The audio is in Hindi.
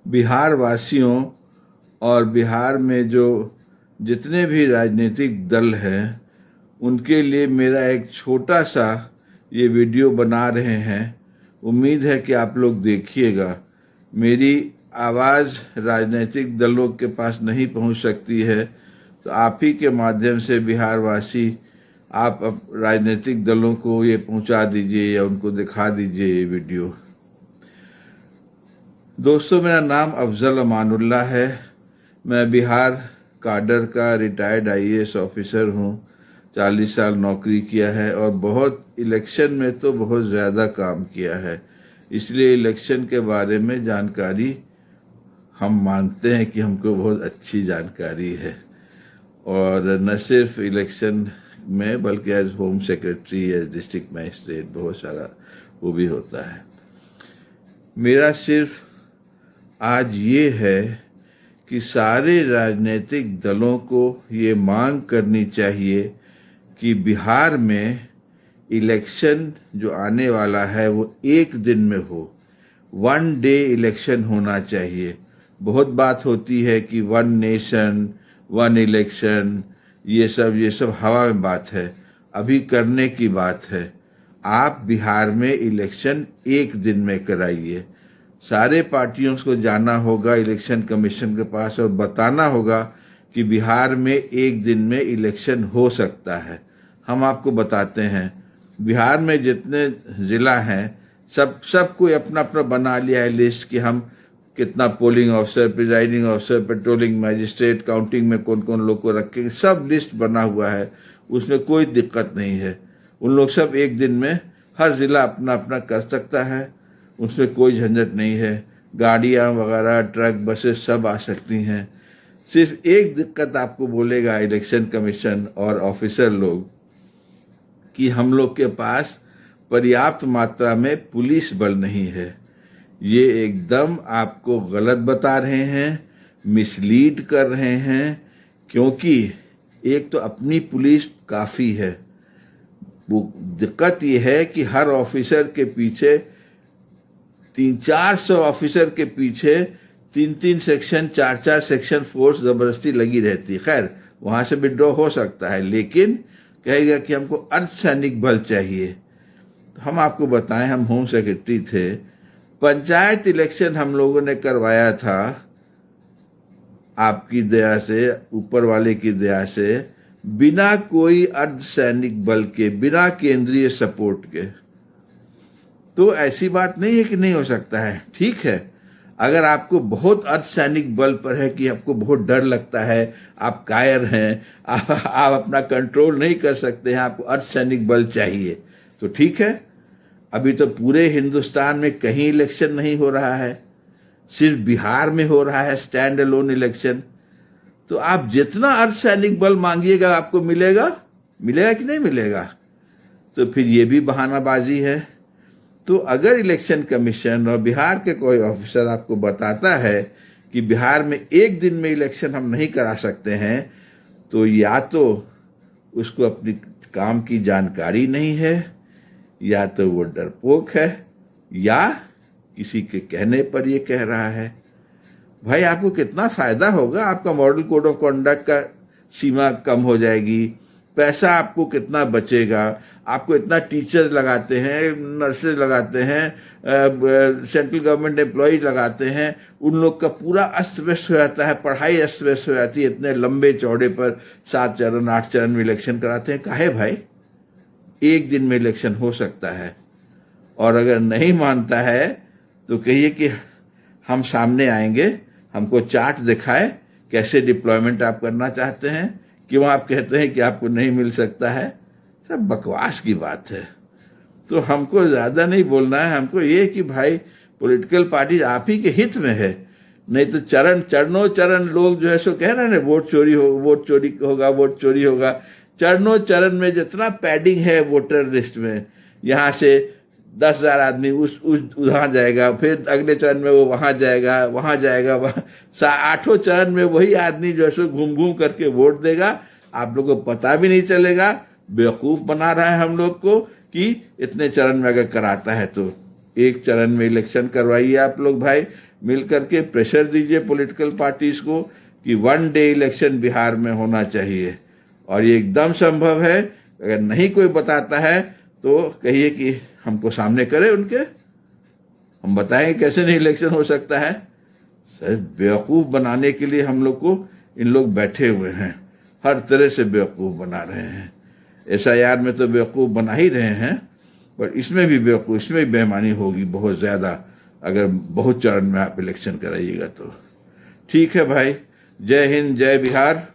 बिहार वासियों और बिहार में जो जितने भी राजनीतिक दल हैं उनके लिए मेरा एक छोटा सा ये वीडियो बना रहे हैं। उम्मीद है कि आप लोग देखिएगा। मेरी आवाज़ राजनीतिक दलों के पास नहीं पहुंच सकती है, तो आप ही के माध्यम से बिहार वासी आप राजनीतिक दलों को ये पहुंचा दीजिए या उनको दिखा दीजिए ये वीडियो। दोस्तों, मेरा नाम अफजल अमानुल्लाह है। मैं बिहार काडर का रिटायर्ड आईएएस ऑफिसर हूँ। 40 साल नौकरी किया है और बहुत इलेक्शन में तो बहुत ज़्यादा काम किया है, इसलिए इलेक्शन के बारे में जानकारी हम मानते हैं कि हमको बहुत अच्छी जानकारी है। और न सिर्फ इलेक्शन में बल्कि as home secretary, as district magistrate बहुत सारा वो भी होता है। मेरा सिर्फ आज ये है कि सारे राजनीतिक दलों को ये मांग करनी चाहिए कि बिहार में इलेक्शन जो आने वाला है वो एक दिन में हो, 1 डे इलेक्शन होना चाहिए। बहुत बात होती है कि 1 नेशन 1 इलेक्शन, ये सब हवा में बात है, अभी करने की बात है। आप बिहार में इलेक्शन एक दिन में कराइए। सारे पार्टियों को जाना होगा इलेक्शन कमीशन के पास और बताना होगा कि बिहार में एक दिन में इलेक्शन हो सकता है। हम आपको बताते हैं, बिहार में जितने ज़िला हैं सब कोई अपना अपना बना लिया है लिस्ट कि हम कितना polling officer, presiding officer, patrolling magistrate, counting में कौन कौन लोग को रखेंगे, सब लिस्ट बना हुआ है। उसमें कोई दिक्कत नहीं है। उन लोग सब एक दिन में हर ज़िला अपना अपना कर सकता है, उसमें कोई झंझट नहीं है। गाड़ियाँ वगैरह, ट्रक, बसेस सब आ सकती हैं। सिर्फ एक दिक्कत आपको बोलेगा इलेक्शन कमीशन और ऑफिसर लोग कि हम लोग के पास पर्याप्त मात्रा में पुलिस बल नहीं है। ये एकदम आपको गलत बता रहे हैं, मिसलीड कर रहे हैं, क्योंकि एक तो अपनी पुलिस काफ़ी है। वो दिक्कत ये है कि हर ऑफिसर के पीछे 300-400 ऑफिसर के पीछे 3-3 सेक्शन, 4-4 सेक्शन फोर्स जबरदस्ती लगी रहती है। खैर, वहां से विड्रॉ हो सकता है, लेकिन कहेगा कि हमको अर्धसैनिक बल चाहिए। तो हम आपको बताएं, हम होम सेक्रेटरी थे, पंचायत इलेक्शन हम लोगों ने करवाया था आपकी दया से, ऊपर वाले की दया से, बिना कोई अर्धसैनिक बल के, बिना केंद्रीय सपोर्ट के। तो ऐसी बात नहीं है कि नहीं हो सकता है। ठीक है, अगर आपको बहुत अर्धसैनिक बल पर है कि आपको बहुत डर लगता है, आप कायर हैं, आप अपना कंट्रोल नहीं कर सकते हैं, आपको अर्धसैनिक बल चाहिए, तो ठीक है। अभी तो पूरे हिंदुस्तान में कहीं इलेक्शन नहीं हो रहा है, सिर्फ बिहार में हो रहा है स्टैंड अलोन इलेक्शन। तो आप जितना अर्धसैनिक बल मांगिएगा आपको मिलेगा कि नहीं मिलेगा? तो फिर ये भी बहानाबाजी है। तो अगर इलेक्शन कमीशन और बिहार के कोई ऑफिसर आपको बताता है कि बिहार में एक दिन में इलेक्शन हम नहीं करा सकते हैं, तो या तो उसको अपनी काम की जानकारी नहीं है, या तो वो डरपोक है, या किसी के कहने पर ये कह रहा है। भाई, आपको कितना फायदा होगा, आपका मॉडल कोड ऑफ कंडक्ट का सीमा कम हो जाएगी, पैसा आपको कितना बचेगा। आपको इतना टीचर लगाते हैं, नर्सेज लगाते हैं, सेंट्रल गवर्नमेंट एम्प्लॉय लगाते हैं, उन लोग का पूरा अस्त व्यस्त हो जाता है, पढ़ाई अस्त व्यस्त हो जाती है। इतने लंबे चौड़े पर 7 चरण 8 चरण में इलेक्शन कराते हैं। काहे भाई? एक दिन में इलेक्शन हो सकता है। और अगर नहीं मानता है तो कहिए कि हम सामने आएंगे, हमको चार्ट दिखाए कैसे डिप्लॉयमेंट आप करना चाहते हैं, क्यों आप कहते हैं कि आपको नहीं मिल सकता है। सब बकवास की बात है। तो हमको ज़्यादा नहीं बोलना है, हमको ये कि भाई पॉलिटिकल पार्टी आप ही के हित में है। नहीं तो चरणों चरण लोग जो है सो कह रहे हैं वोट चोरी होगा। चरणों चरण में जितना पैडिंग है वोटर लिस्ट में, यहाँ से 10,000 आदमी वहाँ जाएगा, फिर अगले चरण में वो वहाँ जाएगा, 8 चरण में वही आदमी जो है सो घूम करके वोट देगा। आप लोग को पता भी नहीं चलेगा। बेवकूफ़ बना रहा है हम लोग को कि इतने चरण में अगर कराता है तो एक चरण में इलेक्शन करवाइए आप लोग भाई। मिलकर के प्रेशर दीजिए पॉलिटिकल पार्टीज को कि 1 डे इलेक्शन बिहार में होना चाहिए, और ये एकदम संभव है। अगर नहीं कोई बताता है तो कहिए कि हमको सामने करे उनके, हम बताएं कैसे नहीं इलेक्शन हो सकता है। सर बेवकूफ़ बनाने के लिए हम लोग को इन लोग बैठे हुए हैं, हर तरह से बेवकूफ़ बना रहे हैं। SIR में तो बेवकूफ़ बना ही रहे हैं, पर इसमें भी बेवकूफ़, इसमें भी बेईमानी होगी बहुत ज़्यादा अगर बहुत चरण में आप इलेक्शन कराइएगा तो। ठीक है भाई, जय हिंद, जय बिहार।